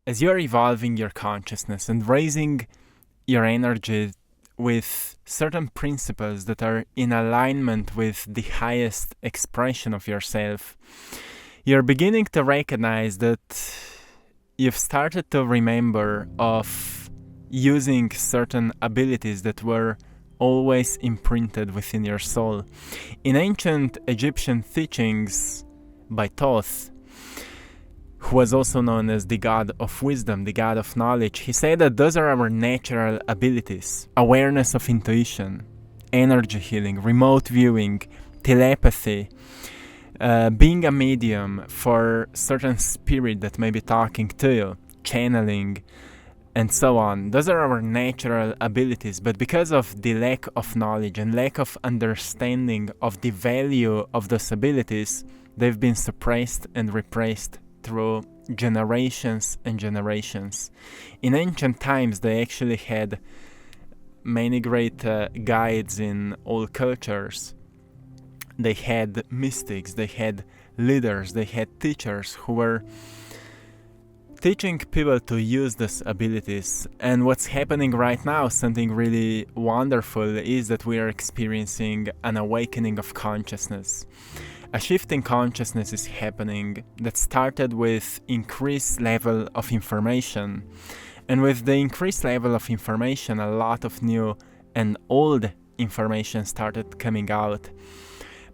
as you're evolving your consciousness and raising your energy with certain principles that are in alignment with the highest expression of yourself, you're beginning to recognize that you've started to remember of using certain abilities that were always imprinted within your soul. In ancient Egyptian teachings by Thoth, who was also known as the god of wisdom, the god of knowledge, he said that those are our natural abilities: awareness of intuition, energy healing, remote viewing, telepathy, being a medium for certain spirit that may be talking to you, channeling, and so on. Those are our natural abilities, but because of the lack of knowledge and lack of understanding of the value of those abilities, they've been suppressed and repressed through generations and generations. In ancient times, they actually had many great guides in all cultures. They had mystics, they had leaders, they had teachers who were teaching people to use these abilities. And what's happening right now, something really wonderful, is that we are experiencing an awakening of consciousness. A shift in consciousness is happening that started with increased level of information. And with the increased level of information, a lot of new and old information started coming out.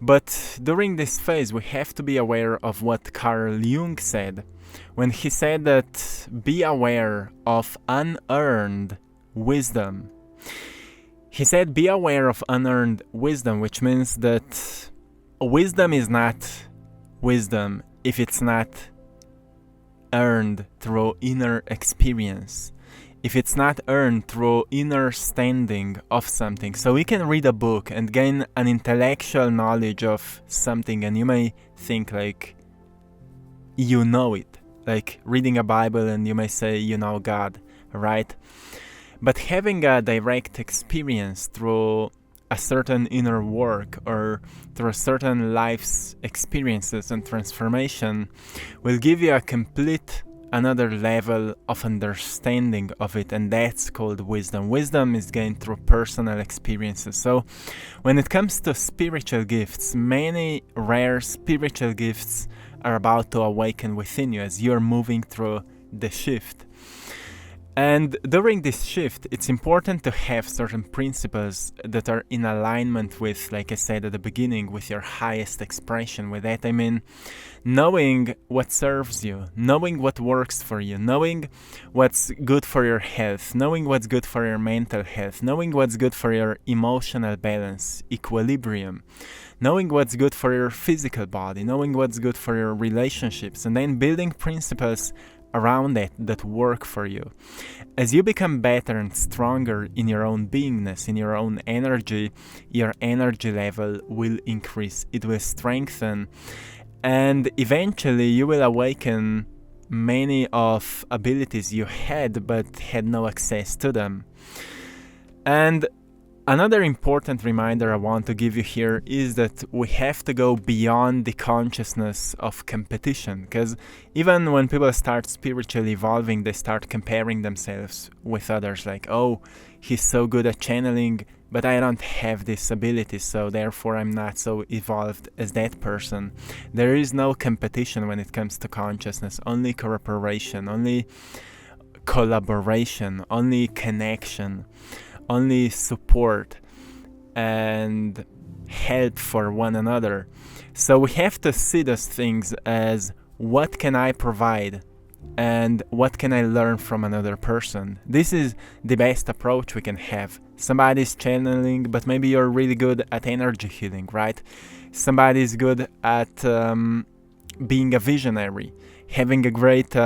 But during this phase, we have to be aware of what Carl Jung said, when he said that be aware of unearned wisdom. He said be aware of unearned wisdom, which means that wisdom is not wisdom if it's not earned through inner experience, if it's not earned through inner standing of something. So we can read a book and gain an intellectual knowledge of something, and you may think like you know it, like reading a Bible and you may say you know God, right? But having a direct experience through a certain inner work or through a certain life's experiences and transformation will give you a complete another level of understanding of it, and that's called wisdom. Wisdom is gained through personal experiences. So when it comes to spiritual gifts, many rare spiritual gifts are about to awaken within you as you're moving through the shift. And during this shift, it's important to have certain principles that are in alignment with, like I said at the beginning, with your highest expression. With that, I mean knowing what serves you, knowing what works for you, knowing what's good for your health, knowing what's good for your mental health, knowing what's good for your emotional balance, equilibrium, knowing what's good for your physical body, knowing what's good for your relationships, and then building principles around that work for you. As you become better and stronger in your own beingness, in your own energy, your energy level will increase, it will strengthen, and eventually you will awaken many of abilities you had but had no access to them. And another important reminder I want to give you here is that we have to go beyond the consciousness of competition, because even when people start spiritually evolving, they start comparing themselves with others, like, oh, he's so good at channeling, but I don't have this ability, so therefore I'm not so evolved as that person. There is no competition when it comes to consciousness, only cooperation, only collaboration, only connection, only support and help for one another. So we have to see those things as what can I provide and what can I learn from another person. This is the best approach we can have. Somebody's channeling, but maybe you're really good at energy healing, right? Somebody's good at being a visionary, having a great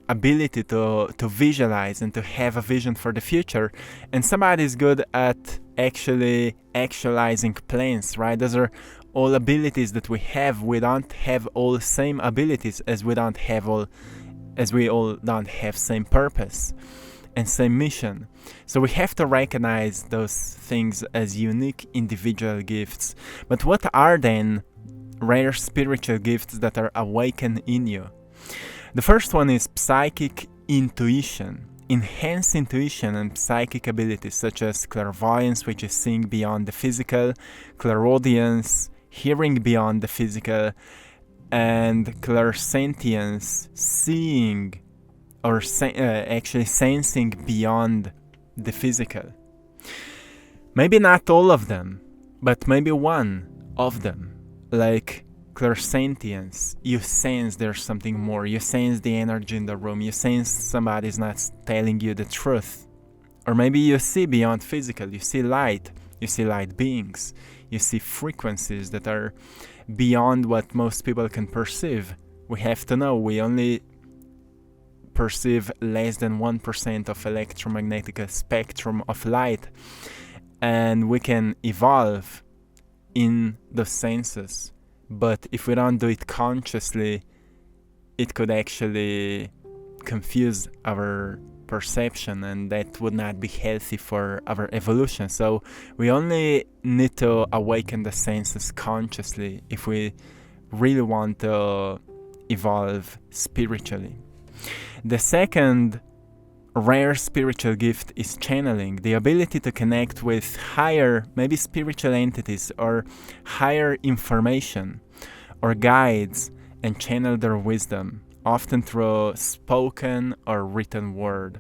ability to visualize and to have a vision for the future, and somebody is good at actually actualizing plans, right? Those are all abilities that we have. We don't have all same abilities, as we all don't have same purpose and same mission. So we have to recognize those things as unique individual gifts. But what are then rare spiritual gifts that are awakened in you? The first one is psychic intuition. Enhance intuition and psychic abilities such as clairvoyance, which is seeing beyond the physical, clairaudience, hearing beyond the physical, and clairsentience, seeing or actually sensing beyond the physical. Maybe not all of them, but maybe one of them, like clairsentience. You sense there's something more. You sense the energy in the room. You sense somebody's not telling you the truth. Or maybe you see beyond physical. You see light. You see light beings. You see frequencies that are beyond what most people can perceive. We have to know we only perceive less than 1% of electromagnetic spectrum of light, and we can evolve in the senses. But if we don't do it consciously, it could actually confuse our perception, and that would not be healthy for our evolution. So we only need to awaken the senses consciously if we really want to evolve spiritually. The second rare spiritual gift is channeling, the ability to connect with higher, maybe spiritual entities or higher information or guides and channel their wisdom, often through spoken or written word.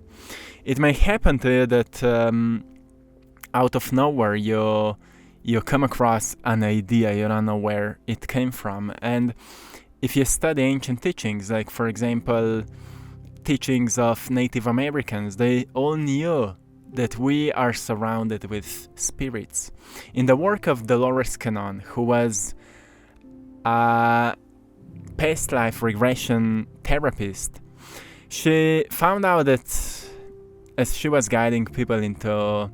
It may happen to you that out of nowhere you come across an idea, you don't know where it came from. And if you study ancient teachings, like for example teachings of Native Americans, they all knew that we are surrounded with spirits. In the work of Dolores Cannon, who was a past life regression therapist, she found out that as she was guiding people into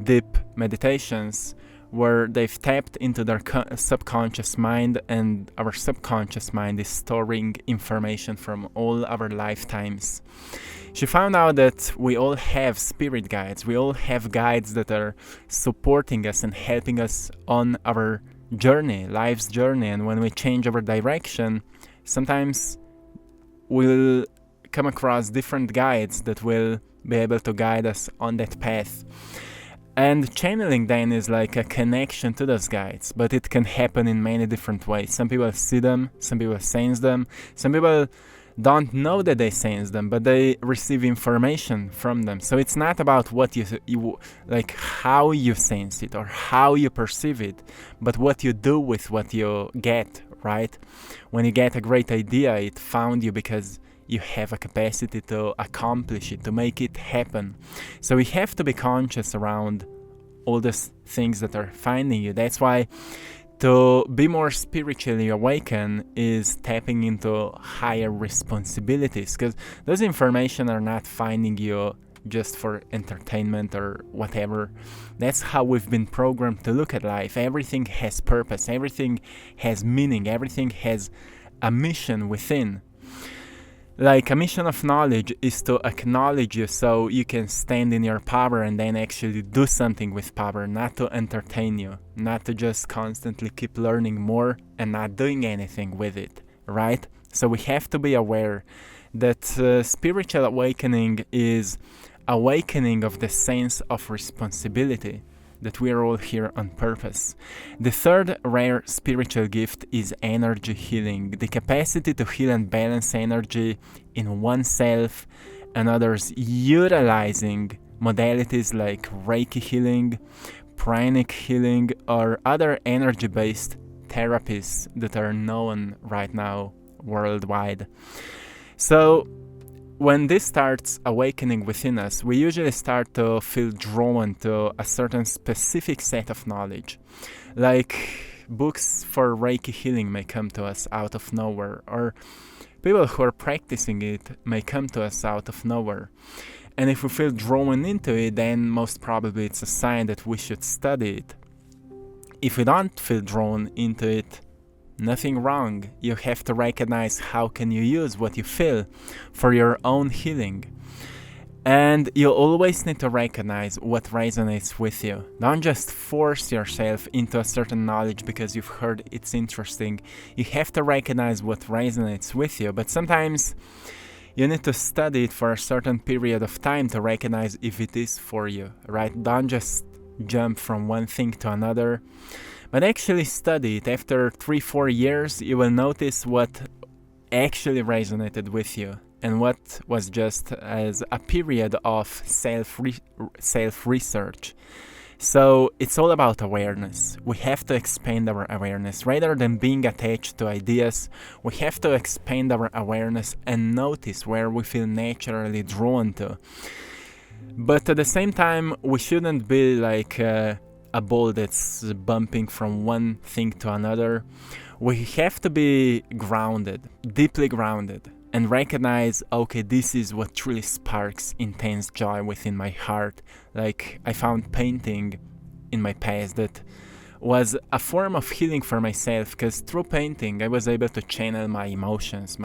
deep meditations where they've tapped into their subconscious mind, and our subconscious mind is storing information from all our lifetimes. She found out that we all have spirit guides. We all have guides that are supporting us and helping us on our journey, life's journey. And when we change our direction, sometimes we'll come across different guides that will be able to guide us on that path. And channeling then is like a connection to those guides, but it can happen in many different ways. Some people see them, some people sense them, some people don't know that they sense them, but they receive information from them. So it's not about what you like, how you sense it or how you perceive it, but what you do with what you get, right? When you get a great idea, it found you because you have a capacity to accomplish it, to make it happen. So we have to be conscious around all these things that are finding you. That's why to be more spiritually awakened is tapping into higher responsibilities, because those information are not finding you just for entertainment or whatever. That's how we've been programmed to look at life. Everything has purpose, everything has meaning, everything has a mission within. Like, a mission of knowledge is to acknowledge you so you can stand in your power and then actually do something with power, not to entertain you, not to just constantly keep learning more and not doing anything with it, right? So we have to be aware that spiritual awakening is awakening of the sense of responsibility, that we are all here on purpose. The third rare spiritual gift is energy healing, the capacity to heal and balance energy in oneself and others, utilizing modalities like Reiki healing, pranic healing, or other energy-based therapies that are known right now worldwide. So when this starts awakening within us, we usually start to feel drawn to a certain specific set of knowledge. Like, books for Reiki healing may come to us out of nowhere, or people who are practicing it may come to us out of nowhere. And if we feel drawn into it, then most probably it's a sign that we should study it. If we don't feel drawn into it, nothing wrong. You have to recognize how can you use what you feel for your own healing. And you always need to recognize what resonates with you. Don't just force yourself into a certain knowledge because you've heard it's interesting. You have to recognize what resonates with you, but sometimes you need to study it for a certain period of time to recognize if it is for you, right? Don't just jump from one thing to another, but actually study it. After 3-4 years, you will notice what actually resonated with you and what was just as a period of self-research. So it's all about awareness. We have to expand our awareness. Rather than being attached to ideas, we have to expand our awareness and notice where we feel naturally drawn to. But at the same time, we shouldn't be like a ball that's bumping from one thing to another. We have to be grounded, deeply grounded, and recognize, okay, this is what truly sparks intense joy within my heart. Like, I found painting in my past that was a form of healing for myself, because through painting I was able to channel my emotions,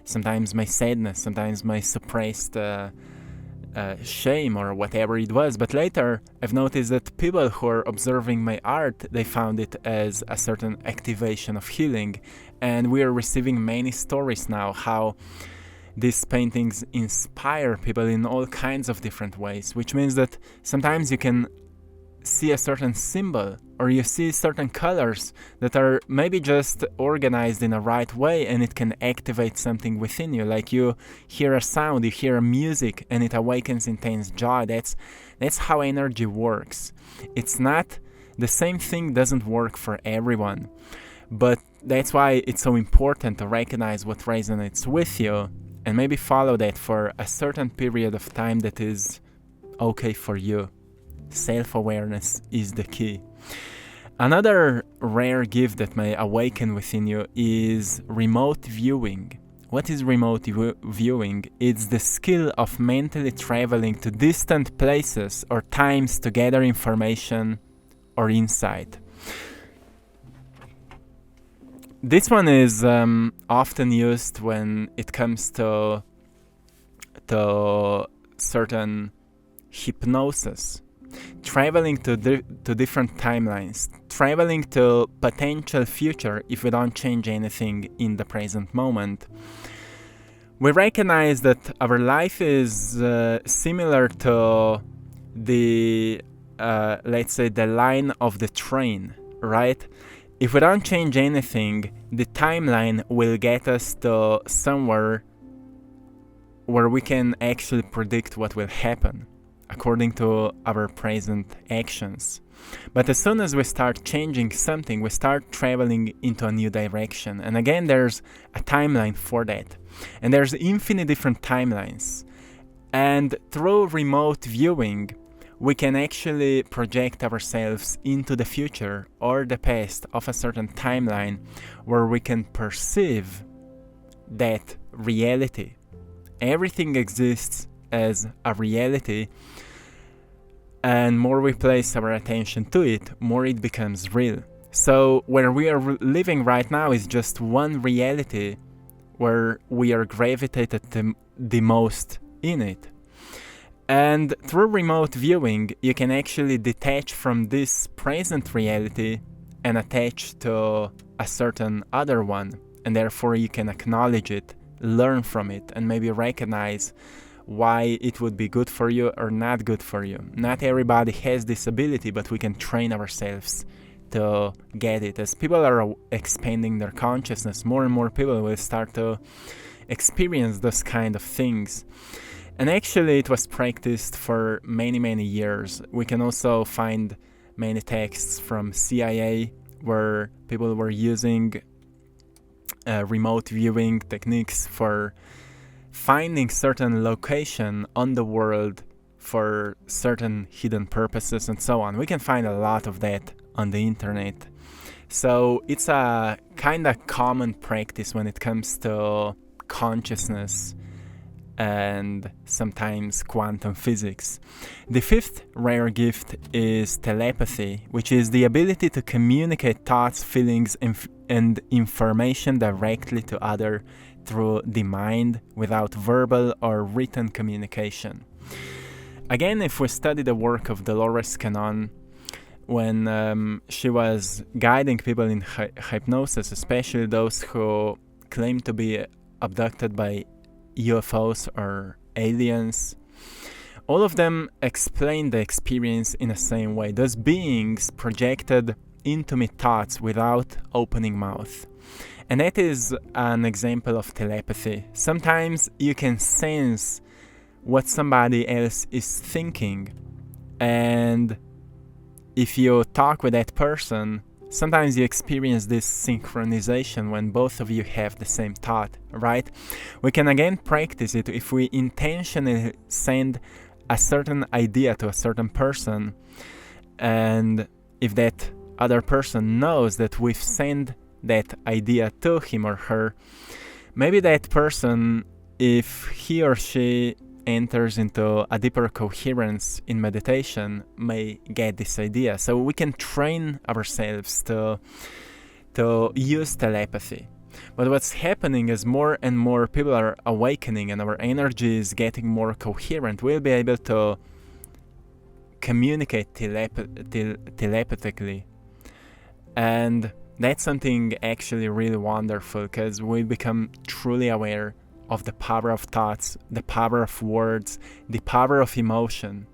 sometimes my sadness, sometimes my suppressed shame or whatever it was. But later I've noticed that people who are observing my art, they found it as a certain activation of healing, and we are receiving many stories now how these paintings inspire people in all kinds of different ways, which means that sometimes you can see a certain symbol or you see certain colors that are maybe just organized in a right way, and it can activate something within you. Like you hear a sound, you hear a music, and it awakens intense joy. That's how energy works. It's not the same thing, doesn't work for everyone, but that's why it's so important to recognize what resonates with you and maybe follow that for a certain period of time that is okay for you. Self-awareness is the key. Another rare gift that may awaken within you is remote viewing. What is remote viewing? It's the skill of mentally traveling to distant places or times to gather information or insight. This one is often used when it comes to certain hypnosis. Traveling to different timelines, traveling to potential future if we don't change anything in the present moment. We recognize that our life is similar to the, let's say, the line of the train, right? If we don't change anything, the timeline will get us to somewhere where we can actually predict what will happen according to our present actions. But as soon as we start changing something, we start traveling into a new direction. And again, there's a timeline for that. And there's infinite different timelines. And through remote viewing, we can actually project ourselves into the future or the past of a certain timeline where we can perceive that reality. Everything exists as a reality, and more we place our attention to it, more it becomes real. So where we are living right now is just one reality where we are gravitated the most in it. And through remote viewing, you can actually detach from this present reality and attach to a certain other one, and therefore you can acknowledge it, learn from it, and maybe recognize why it would be good for you or not good for you. Not everybody has this ability, but we can train ourselves to get it. As people are expanding their consciousness, more and more people will start to experience those kind of things. And actually it was practiced for many, many years. We can also find many texts from CIA where people were using remote viewing techniques for finding certain location on the world for certain hidden purposes and so on. We can find a lot of that on the internet. So it's a kind of common practice when it comes to consciousness and sometimes quantum physics. The fifth rare gift is telepathy, which is the ability to communicate thoughts, feelings, and information directly to others through the mind without verbal or written communication. Again, if we study the work of Dolores Cannon, when she was guiding people in hypnosis, especially those who claim to be abducted by UFOs or aliens, all of them explained the experience in the same way. Those beings projected into me thoughts without opening mouth. And that is an example of telepathy. Sometimes you can sense what somebody else is thinking, and if you talk with that person, sometimes you experience this synchronization when both of you have the same thought, right? We can again practice it if we intentionally send a certain idea to a certain person, and if that other person knows that we've sent that idea to him or her, maybe that person, if he or she enters into a deeper coherence in meditation, may get this idea. So we can train ourselves to use telepathy. But what's happening is more and more people are awakening and our energy is getting more coherent. We'll be able to communicate telepathically. And that's something actually really wonderful, because we become truly aware of the power of thoughts, the power of words, the power of emotion,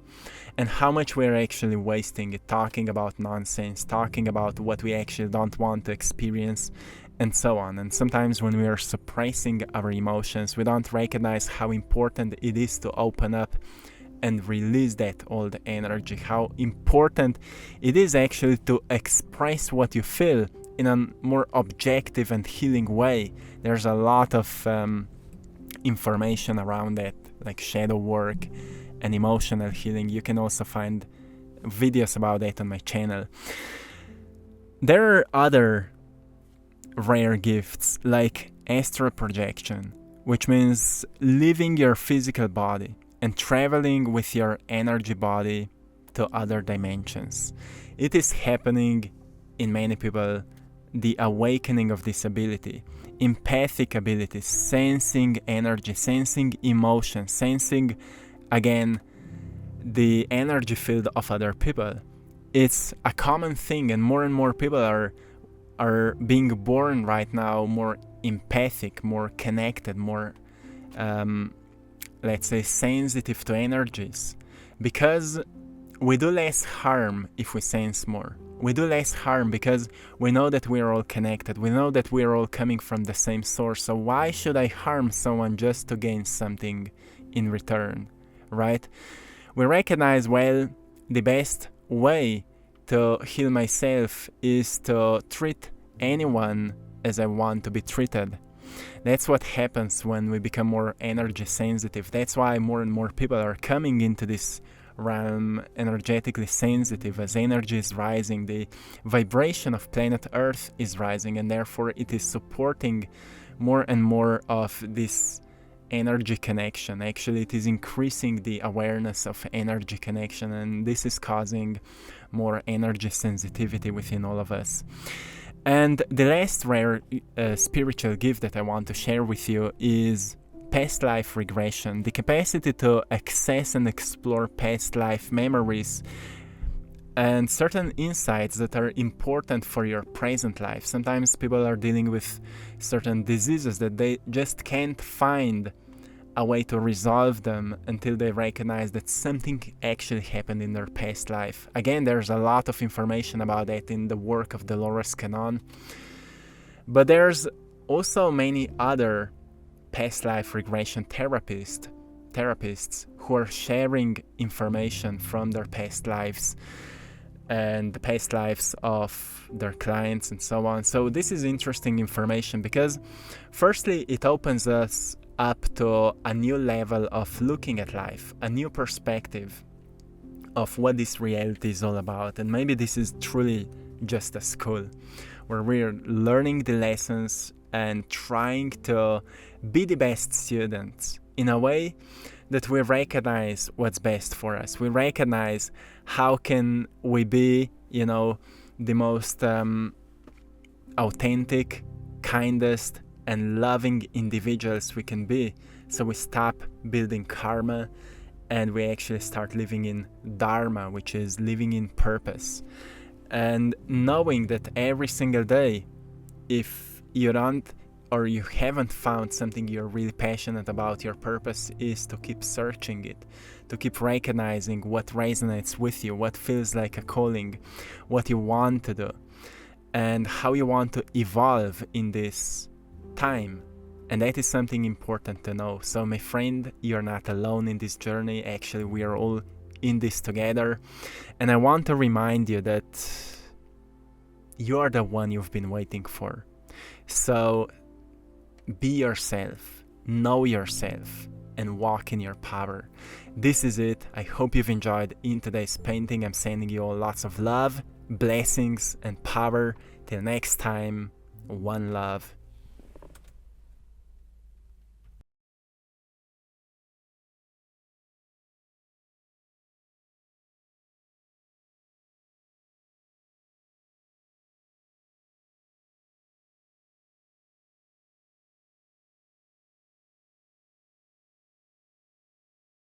and how much we're actually wasting it talking about nonsense, talking about what we actually don't want to experience, and so on. And sometimes when we are suppressing our emotions, we don't recognize how important it is to open up and release that old energy, how important it is actually to express what you feel in a more objective and healing way. There's a lot of information around that, like shadow work and emotional healing. You can also find videos about that on my channel. There are other rare gifts like astral projection, which means leaving your physical body and traveling with your energy body to other dimensions. It is happening in many people, the awakening of this ability, empathic ability, sensing energy, sensing emotion, sensing, again, the energy field of other people. It's a common thing, and more people are being born right now more empathic, more connected, more, let's say, sensitive to energies, because we do less harm if we sense more. We do less harm because we know that we're all connected. We know that we're all coming from the same source. So why should I harm someone just to gain something in return, right? We recognize, well, the best way to heal myself is to treat anyone as I want to be treated. That's what happens when we become more energy sensitive. That's why more and more people are coming into this realm energetically sensitive. As energy is rising, the vibration of planet Earth is rising, and therefore it is supporting more and more of this energy connection. Actually, it is increasing the awareness of energy connection, and this is causing more energy sensitivity within all of us. And the last rare spiritual gift that I want to share with you is past life regression, the capacity to access and explore past life memories and certain insights that are important for your present life. Sometimes people are dealing with certain diseases that they just can't find a way to resolve them until they recognize that something actually happened in their past life. Again, there's a lot of information about that in the work of Dolores Cannon, but there's also many other past life regression therapists who are sharing information from their past lives and the past lives of their clients and so on. So this is interesting information because firstly, it opens us up to a new level of looking at life, a new perspective of what this reality is all about. And maybe this is truly just a school where we're learning the lessons and trying to be the best students in a way that we recognize what's best for us. We recognize how can we be, the most authentic, kindest, and loving individuals we can be. So we stop building karma and we actually start living in Dharma, which is living in purpose. And knowing that every single day, if you don't or you haven't found something you're really passionate about, your purpose is to keep searching it, to keep recognizing what resonates with you, what feels like a calling, what you want to do, and how you want to evolve in this time. And that is something important to know. So my friend, you're not alone in this journey. Actually, we are all in this together. And I want to remind you that you are the one you've been waiting for. So be yourself, know yourself, and walk in your power. This is it. I hope you've enjoyed in today's painting. I'm sending you all lots of love, blessings, and power. Till next time, one love.